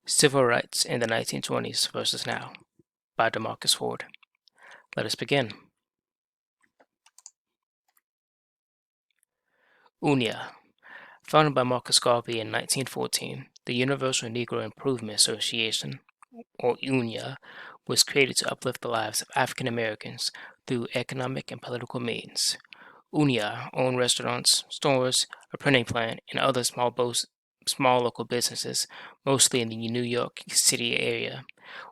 Civil Rights in the 1920s versus Now by Demarcus Ford. Let us begin. UNIA. Founded by Marcus Garvey in 1914, the Universal Negro Improvement Association, or UNIA, was created to uplift the lives of African Americans through economic and political means. UNIA owned restaurants, stores, a printing plant, and other small local businesses, mostly in the New York City area.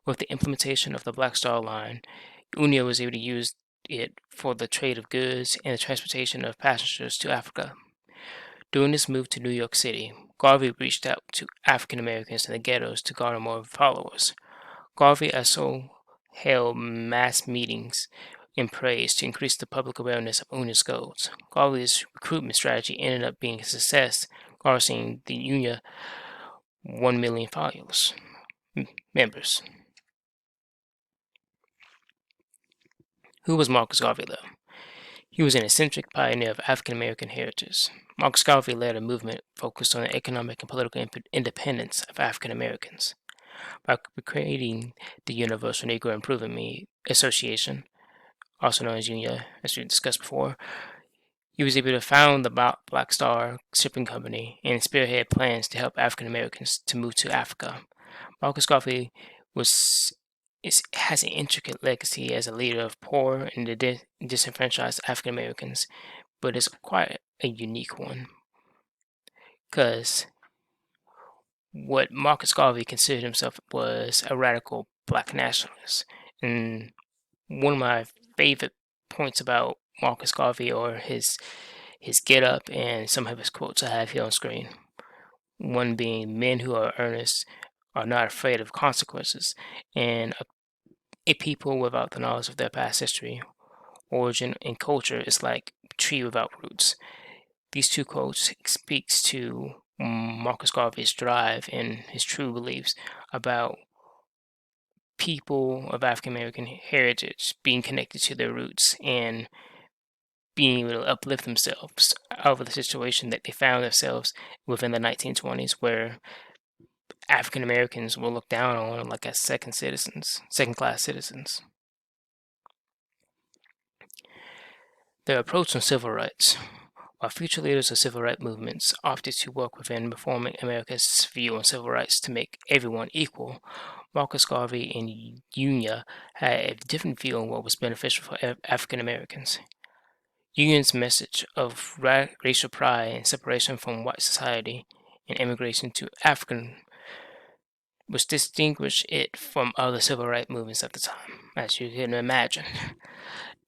With the implementation of the Black Star Line, UNIA was able to use it for the trade of goods and the transportation of passengers to Africa. During his move to New York City, Garvey reached out to African Americans in the ghettos to garner more followers. Garvey also held mass meetings in praise to increase the public awareness of UNIA's goals. Garvey's recruitment strategy ended up being a success, garnering the UNIA 1 million followers, members. Who was Marcus Garvey, though? He was an eccentric pioneer of African American heritage. Marcus Garvey led a movement focused on the economic and political independence of African Americans. By creating the Universal Negro Improvement Association, also known as UNIA, as we discussed before, he was able to found the Black Star Shipping Company and spearhead plans to help African Americans to move to Africa. Marcus Garvey has an intricate legacy as a leader of poor and disenfranchised African Americans, but it's quite a unique one. Because what Marcus Garvey considered himself was a radical black nationalist. And one of my favorite points about Marcus Garvey or his get up and some of his quotes I have here on screen. One being, men who are earnest are not afraid of consequences, and a people without the knowledge of their past history, origin, and culture is like a tree without roots. These two quotes speaks to Marcus Garvey's drive and his true beliefs about people of African American heritage being connected to their roots and being able to uplift themselves out of the situation that they found themselves within the 1920s, where African Americans were looked down on like as second-class citizens. Their approach on civil rights. While future leaders of civil rights movements opted to work within reforming America's view on civil rights to make everyone equal, Marcus Garvey and UNIA had a different view on what was beneficial for African Americans. UNIA's message of racial pride and separation from white society and immigration to African was distinguished it from other civil rights movements at the time, as you can imagine.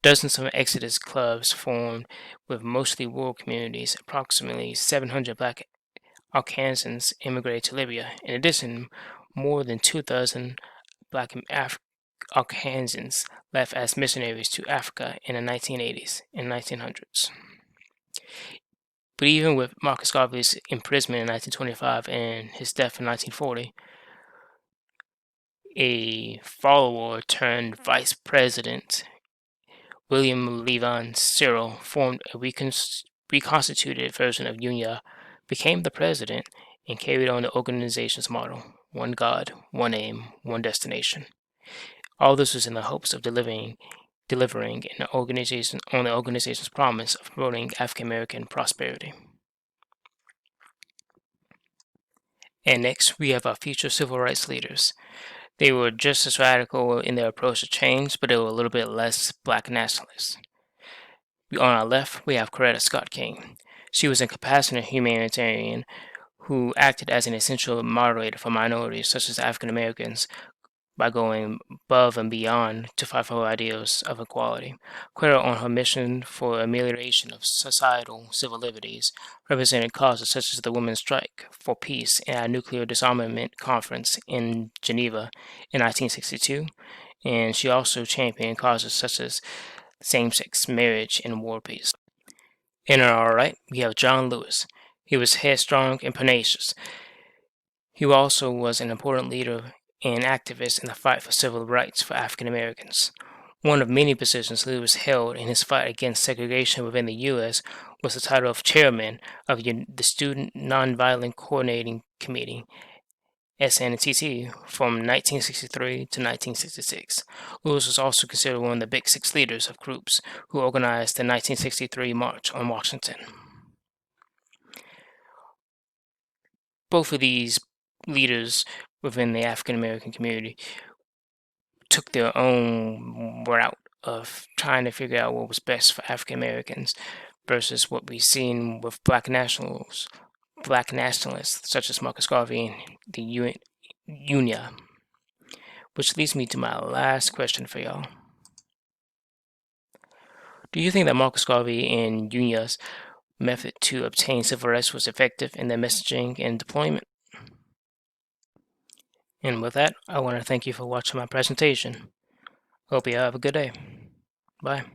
Dozens of Exodus clubs formed with mostly rural communities. Approximately 700 black Arkansans immigrated to Libya. In addition, more than 2,000 black Arkansans left as missionaries to Africa in the 1980s and 1900s. But even with Marcus Garvey's imprisonment in 1925 and his death in 1940, a follower turned vice president, William Levon Cyril, formed a reconstituted version of UNIA, became the president, and carried on the organization's motto: one God, one aim, one destination. All this was in the hopes of delivering on the organization's promise of promoting African American prosperity. And next, we have our future civil rights leaders. They were just as radical in their approach to change, but they were a little bit less black nationalists. On our left, we have Coretta Scott King. She was a compassionate humanitarian who acted as an essential moderator for minorities such as African Americans by going above and beyond to fight for ideals of equality. Coretta, on her mission for amelioration of societal civil liberties, represented causes such as the Women's Strike for Peace and a nuclear disarmament conference in Geneva in 1962, and she also championed causes such as same-sex marriage and war peace. And on our right, we have John Lewis. He was headstrong and pugnacious. He also was an important leader and activist in the fight for civil rights for African Americans. One of many positions Lewis held in his fight against segregation within the U.S. was the title of chairman of the Student Nonviolent Coordinating Committee, SNTT from 1963 to 1966. Lewis was also considered one of the Big Six leaders of groups who organized the 1963 March on Washington. Both of these leaders within the African American community took their own route of trying to figure out what was best for African Americans versus what we've seen with black nationalists such as Marcus Garvey and the UNIA. Which leads me to my last question for y'all. Do you think that Marcus Garvey and UNIA's method to obtain civil rights was effective in their messaging and deployment? And with that, I want to thank you for watching my presentation. Hope you have a good day. Bye.